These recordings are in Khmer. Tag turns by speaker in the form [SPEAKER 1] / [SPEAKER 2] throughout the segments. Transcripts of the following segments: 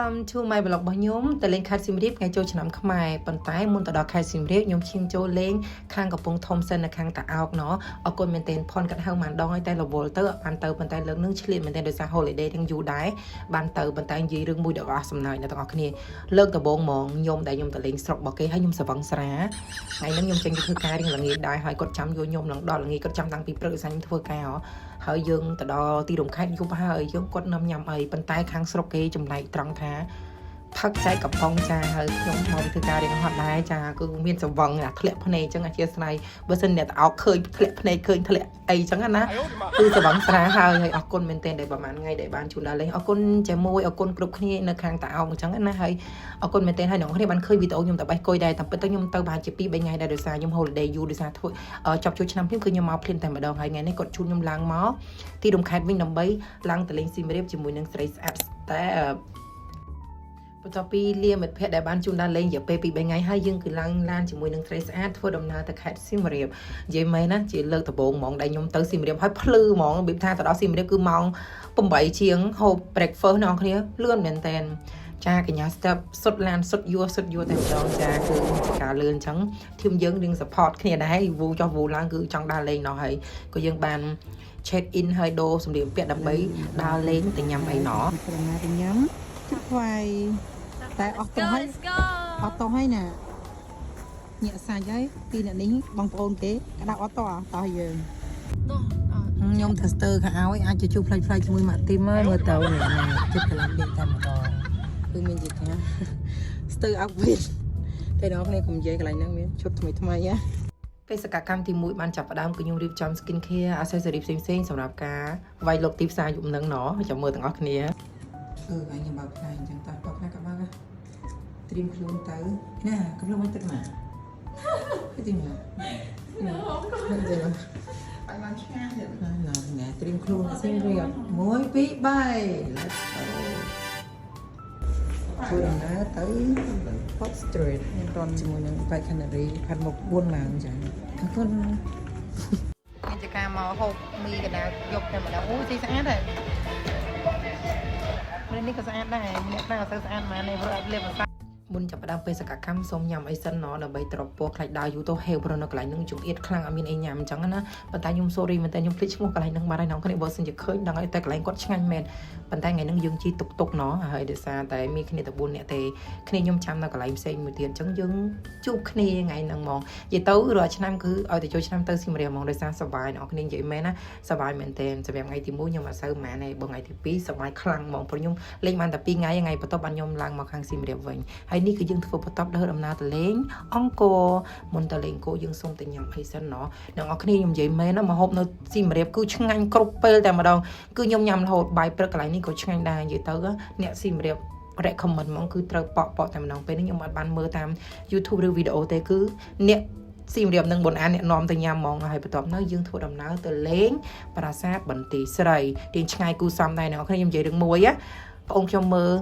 [SPEAKER 1] Welcome to my blog របស់ខ្ញុំតលេងខេត្តសៀមរាបថ្ងៃចូលឆ្នាំខ្មែរប៉ុន្តែមុនទៅដល់ខេត្តសៀមរាបខ្ញុំឈានចូលលេងខាងកំពង់ធំសិននៅខាងតាអោកណោះអរគុណមែនទែនផនកាត់ហៅបានដងហើយតែរវល់ទៅបានទៅប៉ុន្តែលើកនឹងឆ្លៀតមែនទែនដោយសារ holiday ទាំងយូរដែរបានទៅប៉ុន្តែនិយាយរឿងមួយដល់អស់សំណើចអ្នកទាំងអស់គ្នាលើកដំបូងហ្មងខ្ញុំដែលខ្ញុំទៅលេងស្រុករបស់គេហើយខ្ញុំស្រវឹងស្រាថ្ងៃហ្នឹងខ្ញុំចេញទៅធ្វើការរៀងល្ងាចដែរហើយគាត់ចាំយកខ្ញុំឡើងដល់ល្ងាចគាត់ចាំតាំងពីព្រឹកដោយសារខ្ញុំធ្វើការហើយយើងទៅដល់ទីរំខេត្តយប់ហើយយើងគាត់នាំញ៉ាំអីប៉ុន្តែខាងស្រុកគេចម្លែកត្រង់ថាផឹកចែកកំប៉ុងចាហើយខ្ញុំមកធ្វើការរៀងហត់ដែរចាគឺមានសង្វឹងធ្លាក់ភ្នែកអញ្ចឹងអធិស្ឋានបើសិនអ្នកទៅអោកឃើញធ្លាក់ភ្នែកឃើញធ្លាក់អីអញ្ចឹងណាគឺសង្វឹងស្រាហើយអរគុណមែនទែនដែលប្រហែលថ្ងៃដែលបានជួនដល់លេងអរគុណជាមួយអរគុណគ្រប់គ្នានៅខាងតាអោកអញ្ចឹងណាហើយអរគុណមែនទែនហើយអ្នកគ្នាបានឃើញវីដេអូខ្ញុំតបេះគុយដែរតែពិតទៅខ្ញុំទៅប្រហែលជា2 3ថ្ងៃដែរដោយសារខ្ញុំ holiday យូរដោយសារធ្វើចាប់ជួបឆ្នាំនេះគឺខ្ញុំមកភ្លាមតែម្ដងហើយថ្ងៃនេះគាត់ជូនខ្ញុំឡើងមកទីរំខេត្តវិញដើម្បីឡើងទៅលេងសៀមរាបជាមួយនឹងស្រីស្អាតតែបន្ទាប់ពីលាមិត្តភ័ក្តិដែលបានជួនដល់លេងរយៈពេល2 3ថ្ងៃហើយយើងគឺឡើងឡានជាមួយនឹងស្រីស្អាតធ្វើដំណើរទៅខេត្តសៀមរាបនិយាយមែនណាជាលើកដំបូងហ្មងដែលខ្ញុំទៅសៀមរាបហើយភ្លឺហ្មងរបៀបថាទៅដល់សៀមរាបគឺម៉ោង8ជាងហូប breakfast អ្នកនរគ្នាលឿនមែនតើចាកញ្ញា step សុតឡានសុតយួរតែម្ដងចាគឺការលឿនអញ្ចឹងធីមយើងនឹង support គ្នាដែរហើយវូចុះវូឡើងគឺចង់ដើរលេងណោះហើយក៏យើងបាន check in ហើយដូរសម្លៀកបំពាក់ដើម្បីដើរលេងទៅញ៉ាំអីណោះទៅញ៉ាំទឹកខ្វាយតែអស់ទៅហើយណាញាក់សាច់ហើយពីអ្នកនេះបងប្អូនគេក្តៅអត់តោះយើងខ្ញុំធ្វើស្ទើខាងឲ្យអាចទៅជួបផ្លេចជាមួយម៉ាក់ទីមមើលទៅចិត្តកន្លងទៀតតែម្ដងគឺមានជាថាស្ទើអត់វិញតែដល់គ្នាកុំនិយាយកន្លែងហ្នឹងមានឈុតថ្មីណាបេសកកម្មទី1បានចាប់ផ្ដើមគឺខ្ញុំរៀបចំ skin care accessory ផ្សេងសម្រាប់ការវាយលុបទីផ្សារយប់ហ្នឹងណោះចាំមើលទាំងអស់គ្នាខ្ញុំបើកផ្នែកអញ្ចឹងតោះបើកផ្នែកក៏បើកត្រៀមខ្លួនទៅណាកំឡុងមិនទឹកមកទីមកណាអត់បានឆ្ងាយទេណាត្រៀមខ្លួនសៀមរាប1 2 3 let's go ធ្វើដំណើរទៅ Port Street ខ្ញុំរត់ជាមួយនឹង Bike Canary ផាត់មុខ4ឡើងចាអរគុណមានចការមកហូបមីកណ្ដាលយកតែម្ដងអូទីស្អាតហើយនេះក៏ស្អាតដែរអ្នកខ្លះអត់ទៅស្អាតម៉ានេះព្រោះអត់លាបម្សៅមុនចាប់ផ្ដើមបេសកកម្មសូមញ៉ាំអីសិនណដើម្បីត្រពពោះខ្លាច់ដើរយូរទៅហេវព្រោះនៅកន្លែងហ្នឹងជម្អៀតខ្លាំងអត់មានអីញ៉ាំអញ្ចឹងណាប៉ុន្តែខ្ញុំ sorry មែនតើខ្ញុំភ្លេចឈ្មោះកន្លែងហ្នឹងបាត់ហើយនំគ្នាបើសិនជាឃើញដឹងហើយតែកន្លែងគាត់ឆ្ងាញ់មែនប៉ុន្តែថ្ងៃហ្នឹងយើងជិះតុកណោះហើយដោយសារតែមានគ្នាតែ4នាក់ទេគ្នាខ្ញុំចាំនៅកន្លែងផ្សេងមួយទៀតអញ្ចឹងយើងជួបគ្នាថ្ងៃហ្នឹងហ្មងនិយាយទៅរាល់ឆ្នាំគឺឲ្យតែចូលឆ្នាំទៅសៀមរាបហ្មងដោយសារសប្បាយអ្នកគ្នានិយាយមែនណាសប្បាយមែនតើសម្រាប់ថ្ងៃទី1ខ្ញុំអត់សូវម៉ានទេបើថ្ងៃទី2សប្បាយខ្លាំងហ្មងព្រោះខ្ញុំលេងបានតែ2ថ្ងៃបន្ទាប់បានខ្ញុំឡើងមកខាងសៀមរាបវិញហើយនេះគឺយើងធ្វើបន្ទាប់ដើរដំណើរទៅលេងអង្គរមុនទៅលេងអង្គរយើងសូមទៅញ៉ាំអីសិនណោះអ្នកនរគ្នាខ្ញុំនិយាយមែនណាមកហូបនៅសៀមរាបគឺឆ្ងាញ់គ្រប់ពេលតែម្ដងគឺខ្ញុំញ៉ាំរហូតបាយព្រឹកកន្លែងនេះក៏ឆ្ងាញ់ដែរនិយាយទៅអ្នកសៀមរាប recommend ហ្មងគឺត្រូវប៉ក់តែម្ដងពេលនេះខ្ញុំអត់បានមើលតាម YouTube ឬវីដេអូទេគឺអ្នកសៀមរាបនឹងបងអានអ្នកនាំទៅញ៉ាំហ្មងហើយបន្ទាប់នៅយើងធ្វើដំណើរទៅលេងប្រាសាទបន្ទាយស្រីទៀងឆ្ងាយគូសំដែរអ្នកនរគ្នាខ្ញុំនិយាយរឿងមួយបងអូនខ្ញុំមើល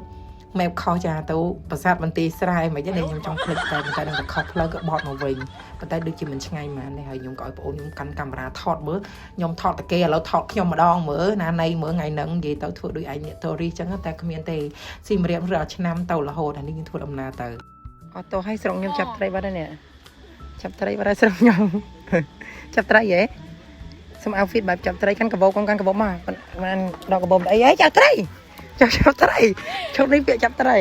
[SPEAKER 1] ម៉ែបខុសចាទៅប្រាសាទបន្ទាយស្រែមិនទេខ្ញុំចង់คลิกតែប៉ុន្តែនឹងតែខុសផ្លូវក៏បត់មកវិញប៉ុន្តែដូចជាមិនឆ្ងាយម៉ានទេហើយខ្ញុំក៏ឲ្យបងអូនខ្ញុំកាន់កាមេរ៉ាថតមើលខ្ញុំថតតែគេឥឡូវថតខ្ញុំម្ដងមើលណានៃមើលថ្ងៃហ្នឹងនិយាយទៅធ្វើដូចឯងអ្នកតូរីចឹងតែគ្មានទេសៀមរាបរាល់ឆ្នាំទៅរហូតអានេះយើងធ្វើដំណើរទៅអត់ទៅឲ្យស្រុកខ្ញុំចាប់ត្រីបាត់ហើយនេះចាប់ត្រីបាត់ហើយស្រុកខ្ញុំចាប់ត្រីហ៎សុំ outfit បែបចាប់ត្រីកាន់កបោកកាន់កបោកមកបានដល់កបោកអីចាប់ត្រីចាប់ត្រីឈប់នេះពាក្យចាប់ត្រី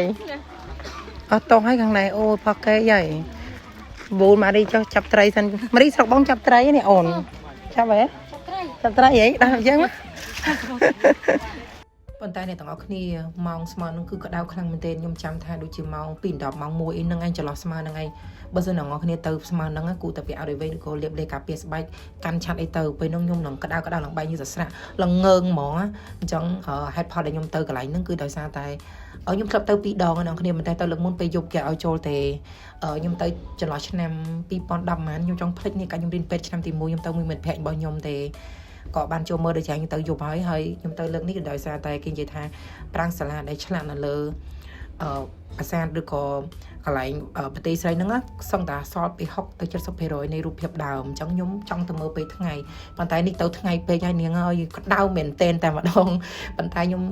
[SPEAKER 1] អត់តោះឲ្យខាងណែអូផកកេហើយបូនម៉ារីចុះចាប់ត្រីសិនម៉ារីស្រុកបងចាប់ត្រីនេះអូនចាប់ហ៎ចាប់ត្រីហីដល់អញ្ចឹងប៉ុន្តែអ្នកទាំងអស់គ្នាម៉ោងស្មើនឹងគឺក្តៅខ្លាំងមែនទែនខ្ញុំចាំថាដូចជាម៉ោង2 10ម៉ោង1អីហ្នឹងឯងចន្លោះស្មើហ្នឹងឯងបើសិនអ្នកទាំងអស់គ្នាទៅស្មើហ្នឹងគូតែពាក់អរិវេឬក៏លាបលេការពារស្បែកកាន់ឆាត់អីទៅពេលហ្នឹងខ្ញុំនឹងក្តៅឡើងបែកnhưសស្រាក់ឡើងងើងហ្មងអញ្ចឹងហេតុផលដែលខ្ញុំទៅកន្លែងហ្នឹងគឺដោយសារតែខ្ញុំធ្លាប់ទៅ2 ដងអ្នកគ្នាមិនតែទៅលើកមុនពេលយប់គេឲ្យចូលទេខ្ញុំទៅចន្លោះឆ្នាំ2010ម៉ានខ្ញុំចង់ភ្លេចនេះកាលខ្ញុំរៀនពេទ្យឆ្នាំទី1ខ្ញុំទៅមួយមិត្តភក្តិរបស់ខ្ញុំទេក៏បានចូលមើលដូចយ៉ាងខ្ញុំទៅយប់ហើយខ្ញុំទៅលើកនេះគឺដោយសារតែគេនិយាយថាប្រាង្គសាលាដែលឆ្លាក់នៅលើប្រាសាទឬក៏កន្លែងប្រទេសស្រីហ្នឹងសឹងតែសល់ពី60ទៅ70%នៃរូបភាពដើមអញ្ចឹងខ្ញុំចង់ទៅមើលពេលថ្ងៃប៉ុន្តែនេះទៅថ្ងៃពេកហើយនាងហើយក្តៅមែនតែម្ដងប៉ុន្តែខ្ញុំ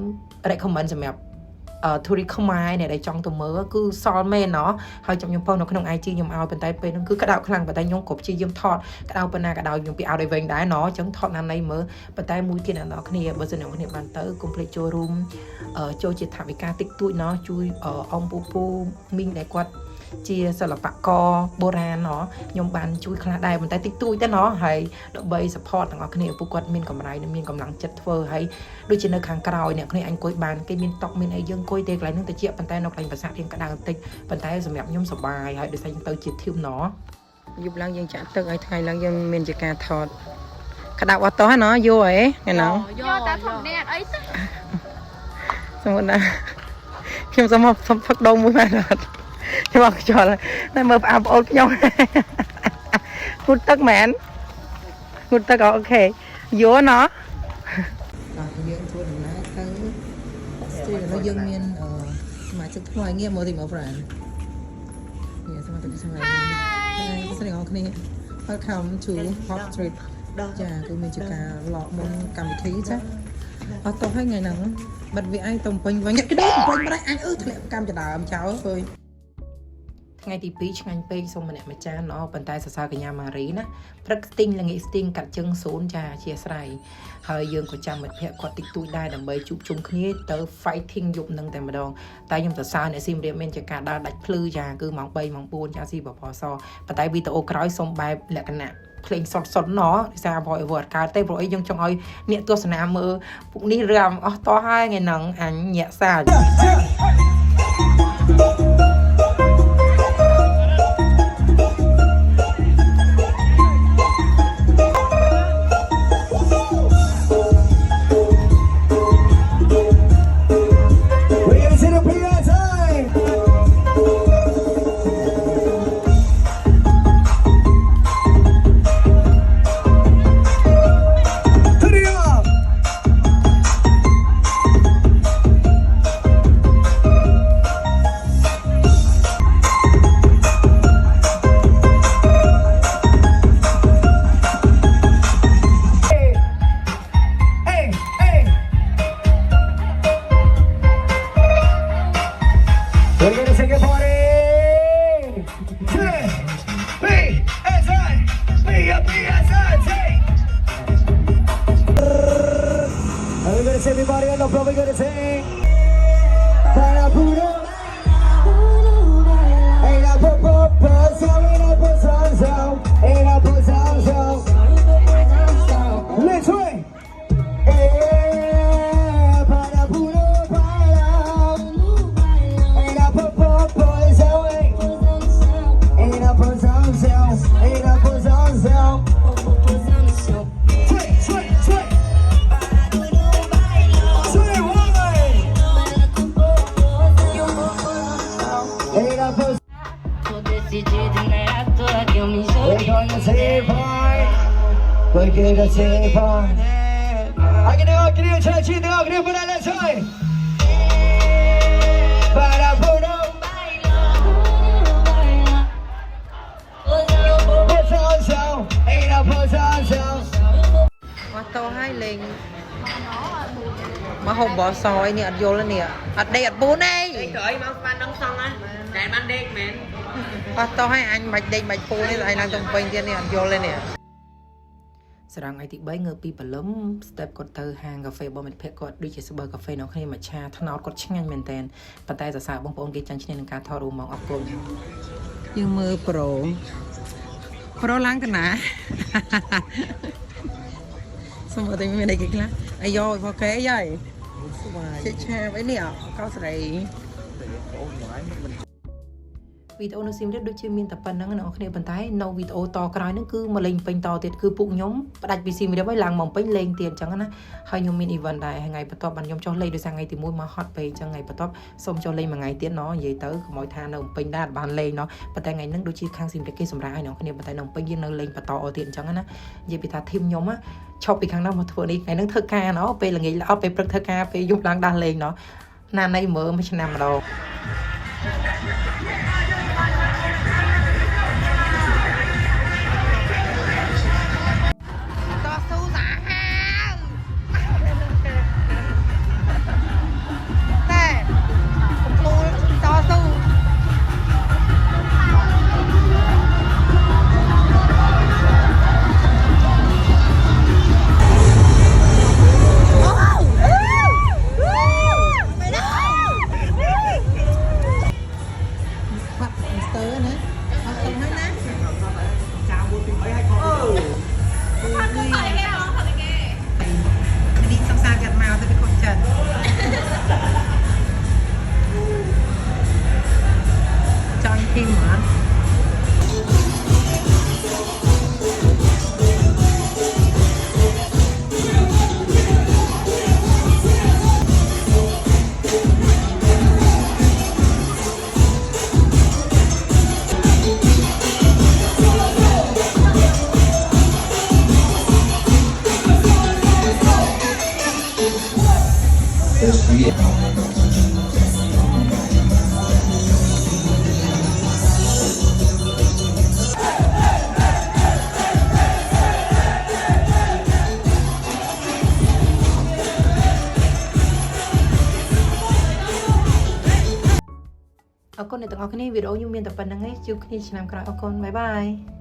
[SPEAKER 1] recommend សម្រាប់ ធូរីខ្មែរអ្នកដែលចង់ទៅមើលគឺសល់មែនណោះហើយចាំខ្ញុំនៅក្នុង IG ខ្ញុំឲ្យប៉ុន្តែពេលហ្នឹងគឺក្តៅខ្លាំងប៉ុន្តែខ្ញុំគ្រប់ជាយាមថតក្តៅប៉ុណ្ណាក្តៅខ្ញុំពីឲ្យវិញដែរណោះអញ្ចឹងថតណានៃមើលប៉ុន្តែមួយទៀតអ្នកនរគ្នាបើសិនអ្នកគ្នាបានទៅកុំភ្លេចចូលរួមចូលជាថវិកាតិចតួចណោះជួយអ៊ំពូមីងដែលគាត់ជាសិល្បករបុរាណណោះខ្ញុំបានជួយខ្លះដែរប៉ុន្តែតិចតួចទេណោះហើយដើម្បី support ទាំងអស់គ្នាពួកគាត់មានកម្រៃនិងមានកម្លាំងចិត្តធ្វើហើយដូចជានៅខាងក្រោយអ្នកគ្នាអញអង្គុយបានគេមានតុកមានអីយើងអង្គុយទេកន្លែងហ្នឹងតិចប៉ុន្តែនៅកន្លែងប្រាសាទរៀងក្តៅបន្តិចប៉ុន្តែសម្រាប់ខ្ញុំសប្បាយហើយដូចតែយើងទៅជាធីមណោះយប់ឡើងយើងចាក់ទឹកឲ្យថ្ងៃឡើងយើងមានជាការថតក្តៅអត់តោះណោះយកហ៎ហ្នឹង
[SPEAKER 2] យកតែធំនេះអីទៅ
[SPEAKER 1] សមុទ្រណាខ្ញុំសុំផឹកដូងមួយបានអត់ខ្ញុំអត់ខ្យល់តែមើលផ្អាប់ប្អូនខ្ញុំងូតទឹកមែនងូតទឹកអូខេយកណោះបាទយើងធ្វើដំណើរទៅស្ទីនៅយើងមានសមាជិកថ្មីងារមកទីមក friend នេះសមាជិកថ្មីហើយស្រីអង្គគ្នា Welcome to Pop Street ចាគឺមានជាការឡកមុនកម្មវិធីចាអត់តោះហើយថ្ងៃហ្នឹងបាត់វាឯងទៅពេញវិញគេដូចពេញម្ដេចអញធ្លាក់កម្មចដើមចោលអើយថ្ងៃទី2ឆ្ងាញ់ពេកសូមម្នាក់ម្ចាស់ណោះប៉ុន្តែសរសើរកញ្ញាម៉ារីណាព្រឹកស្ទីងល្ងាចស្ទីងកាត់ជើង0ចាអធិស្ឋានហើយយើងក៏ចាំមិត្តភក្តិគាត់តិចតួចដែរដើម្បីជួបជុំគ្នាទៅ fighting យប់នឹងតែម្ដងតែខ្ញុំសរសើរអ្នកស៊ីមរៀបមានជាការដើរដាច់ភ្លឺចាគឺម៉ោង3ម៉ោង4ចាស៊ីបបសប៉ុន្តែវីដេអូក្រោយសូមបែបលក្ខណៈភ្លេងសុតណោះដោយសារអ្វីអត់កើតទេព្រោះអីយើងចង់ឲ្យអ្នកទស្សនាមើលពួកនេះរាំអស់តោះហើយថ្ងៃហ្នឹងអញញាក់សាច់
[SPEAKER 3] Everybody on the floor, we're gonna sing. Para puro, ain't a pop song, ain't a pop song, ain't a pop song. Let's wait. Para puro, ain't a pop song, ain't a pop song, ain't a pop song. Porque no sepa. Aquí tengo echar chiste, tengo que ponerle soy. Para puro Pozón, ain't a pozón.
[SPEAKER 1] អត់តោះហើយលេងមកហូបបោះសយនេះអត់យល់នេះអត់ដេកអត់ពូនទេក្រោយមកស្មានដល់សងណាតែបានដេកមែនអត់តោះហើយអញមិនដេកមិនពូនេះឯងឡើងទៅពេញទៀតនេះអត់យល់ទេនេះស្រងថ្ងៃទី3ងើពីព្រលឹម step គាត់ទៅហាងកាហ្វេរបស់មិត្តភក្តិគាត់ដូចជាស្បឺកាហ្វេនៅគ្នាមួយឆាថ្នោតគាត់ឆ្ងាញ់មែនតើប៉ុន្តែសរសើរបងប្អូនគេចាញ់ឈ្នះនឹងការថតរូបមកអរគុណយើងមើលប្រូឡើងទៅណាសុំអត់តែមានអីគេខ្លះអាយ៉យមកគេយាយជាឆាអីនេះកោស្រីវីដេអូនៅស៊ីមរៀបដូចជាមានតែប៉ុណ្្នឹងអ្នកនរគ្នាប៉ុន្តែនៅវីដេអូតក្រោយហ្នឹងគឺមកលេងពេញតទៀតគឺពួកខ្ញុំផ្ដាច់ពីស៊ីមរៀបហើយឡើងមកពេញលេងទៀតអញ្ចឹងណាហើយខ្ញុំមាន event ដែរថ្ងៃបន្ទាប់បានខ្ញុំចុះលេងដោយសារថ្ងៃទី1មកហត់ពេកអញ្ចឹងថ្ងៃបន្ទាប់សូមចុះលេងមួយថ្ងៃទៀតណនិយាយទៅកុំឲ្យថានៅពេញដែរបានលេងណប៉ុន្តែថ្ងៃហ្នឹងដូចជាខាងស៊ីមរៀបគេសម្រាប់ឲ្យអ្នកនរគ្នាប៉ុន្តែនៅពេញយើងនៅលេងបន្តទៀតអញ្ចឹងណានិយាយពីថាធីមខ្ញុំណាឈប់ពីខាងនោះមកធ្វើនេះថ្ងៃហ្នឹងធ្វើការណពេលល្ងាចល្អពេលព្រឹកធ្វើការពេលយប់ឡើងដាស់លេងណណាណៃមើលមួយឆ្នាំម្ដង ស អ្នកទាំងអស់គ្នាវីដេអូខ្ញុំមានតែប៉ុណ្្នឹងឯងជួបគ្នាឆ្នាំក្រោយអរគុណបាយបាយ